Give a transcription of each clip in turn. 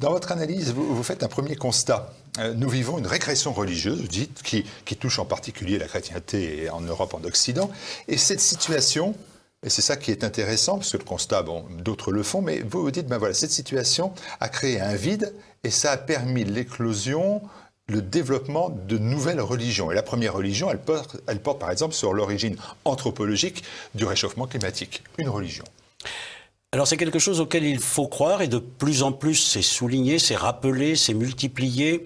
Dans votre analyse, vous faites un premier constat. Nous vivons une régression religieuse, vous dites, qui touche en particulier la chrétienté en Europe, en Occident. Et cette situation, et c'est ça qui est intéressant, parce que le constat, bon, d'autres le font, mais vous vous dites, ben voilà, cette situation a créé un vide et ça a permis l'éclosion, le développement de nouvelles religions. Et la première religion, elle porte par exemple sur l'origine anthropologique du réchauffement climatique. Une religion. Alors c'est quelque chose auquel il faut croire et de plus en plus c'est souligné, c'est rappelé, c'est multiplié.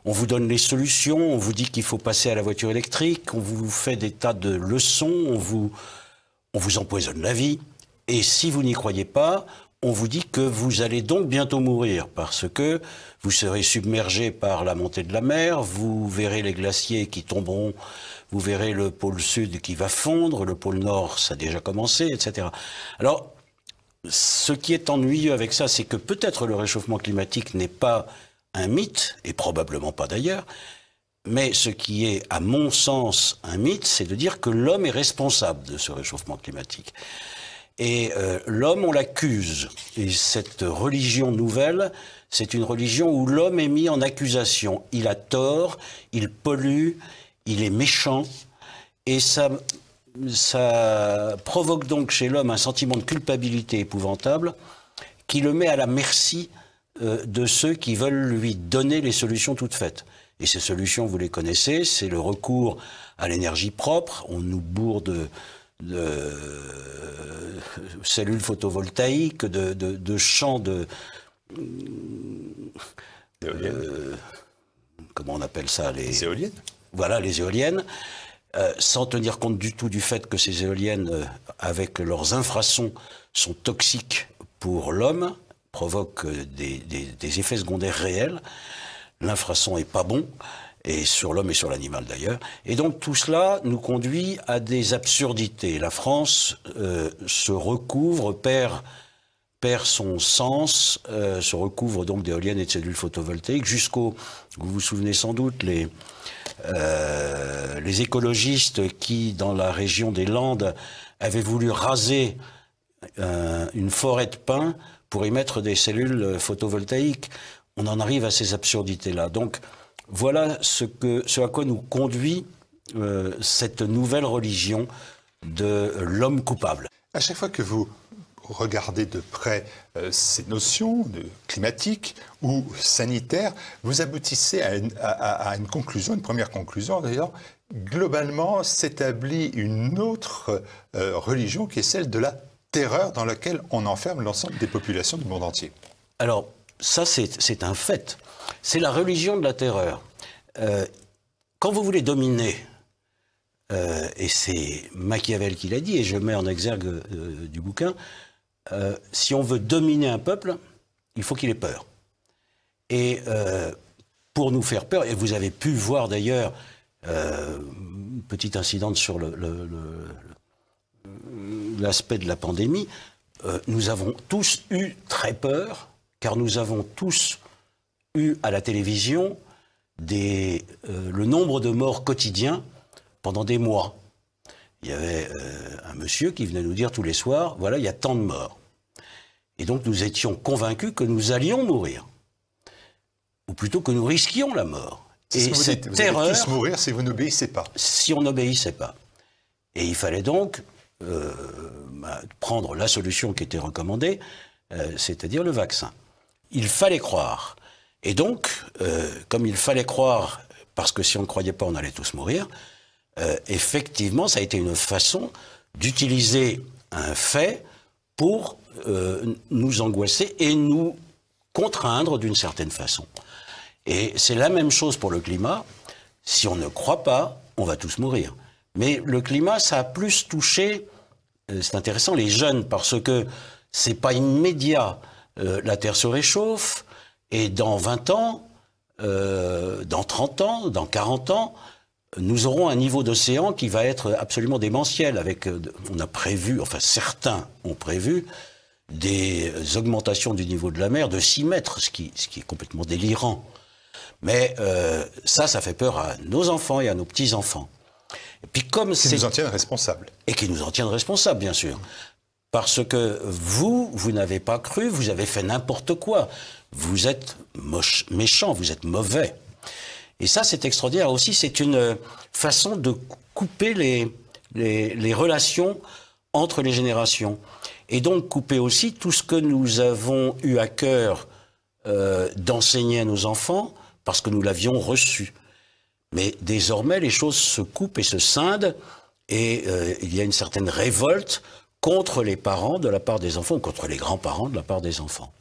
On vous donne les solutions, on vous dit qu'il faut passer à la voiture électrique, on vous fait des tas de leçons, on vous empoisonne la vie. Et si vous n'y croyez pas, on vous dit que vous allez donc bientôt mourir parce que vous serez submergé par la montée de la mer, vous verrez les glaciers qui tomberont, vous verrez le pôle sud qui va fondre, le pôle nord ça a déjà commencé, etc. Alors, ce qui est ennuyeux avec ça, c'est que peut-être le réchauffement climatique n'est pas un mythe, et probablement pas d'ailleurs, mais ce qui est, à mon sens, un mythe, c'est de dire que l'homme est responsable de ce réchauffement climatique. Et l'homme, on l'accuse. Et cette religion nouvelle, c'est une religion où l'homme est mis en accusation. Il a tort, il pollue, il est méchant, et ça provoque donc chez l'homme un sentiment de culpabilité épouvantable qui le met à la merci de ceux qui veulent lui donner les solutions toutes faites. Et ces solutions, vous les connaissez, c'est le recours à l'énergie propre. On nous bourre de cellules photovoltaïques, de champs comment on appelle ça, les éoliennes. Voilà, les éoliennes. Sans tenir compte du tout du fait que ces éoliennes, avec leurs infrasons, sont toxiques pour l'homme, provoquent des effets secondaires réels. L'infrason n'est pas bon, et sur l'homme et sur l'animal d'ailleurs. Et donc tout cela nous conduit à des absurdités. La France se recouvre, perd son sens, se recouvre donc d'éoliennes et de cellules photovoltaïques, jusqu'au, vous vous souvenez sans doute, les écologistes qui, dans la région des Landes, avaient voulu raser une forêt de pins pour y mettre des cellules photovoltaïques. On en arrive à ces absurdités-là. Donc, voilà ce à quoi nous conduit cette nouvelle religion de l'homme coupable. À chaque fois que vous regardez de près ces notions climatiques ou sanitaires, vous aboutissez à une conclusion, une première conclusion d'ailleurs. Globalement, s'établit une autre religion qui est celle de la terreur dans laquelle on enferme l'ensemble des populations du monde entier. Alors, ça c'est un fait. C'est la religion de la terreur. Quand vous voulez dominer, et c'est Machiavel qui l'a dit, et je mets en exergue du bouquin, si on veut dominer un peuple, il faut qu'il ait peur. Et pour nous faire peur, et vous avez pu voir d'ailleurs, petite incidente sur l'aspect de la pandémie, nous avons tous eu très peur, car nous avons tous eu à la télévision le nombre de morts quotidiens pendant des mois. Il y avait un monsieur qui venait nous dire tous les soirs, voilà, il y a tant de morts. Et donc nous étions convaincus que nous allions mourir. Ou plutôt que nous risquions la mort. Et cette terreur... Vous allez tous mourir si vous n'obéissez pas. Si on n'obéissait pas. Et il fallait donc prendre la solution qui était recommandée, c'est-à-dire le vaccin. Il fallait croire. Et donc, comme il fallait croire, parce que si on ne croyait pas, on allait tous mourir, effectivement, ça a été une façon d'utiliser un fait pour nous angoisser et nous contraindre d'une certaine façon. Et c'est la même chose pour le climat. Si on ne croit pas, on va tous mourir. Mais le climat, ça a plus touché, c'est intéressant, les jeunes, parce que c'est pas immédiat. La Terre se réchauffe, et dans 20 ans, dans 30 ans, dans 40 ans, nous aurons un niveau d'océan qui va être absolument démentiel. On a prévu, enfin certains ont prévu, des augmentations du niveau de la mer de 6 mètres, ce qui est complètement délirant. Mais ça fait peur à nos enfants et à nos petits-enfants. Et puis comme qui nous en tiennent responsables. Et qui nous en tiennent responsables, bien sûr. Parce que vous n'avez pas cru, vous avez fait n'importe quoi. vous êtes méchant, vous êtes mauvais. Et ça, c'est extraordinaire aussi. C'est une façon de couper les relations entre les générations. Et donc couper aussi tout ce que nous avons eu à cœur d'enseigner à nos enfants, parce que nous l'avions reçu. Mais désormais, les choses se coupent et se scindent, et il y a une certaine révolte contre les parents de la part des enfants, ou contre les grands-parents de la part des enfants.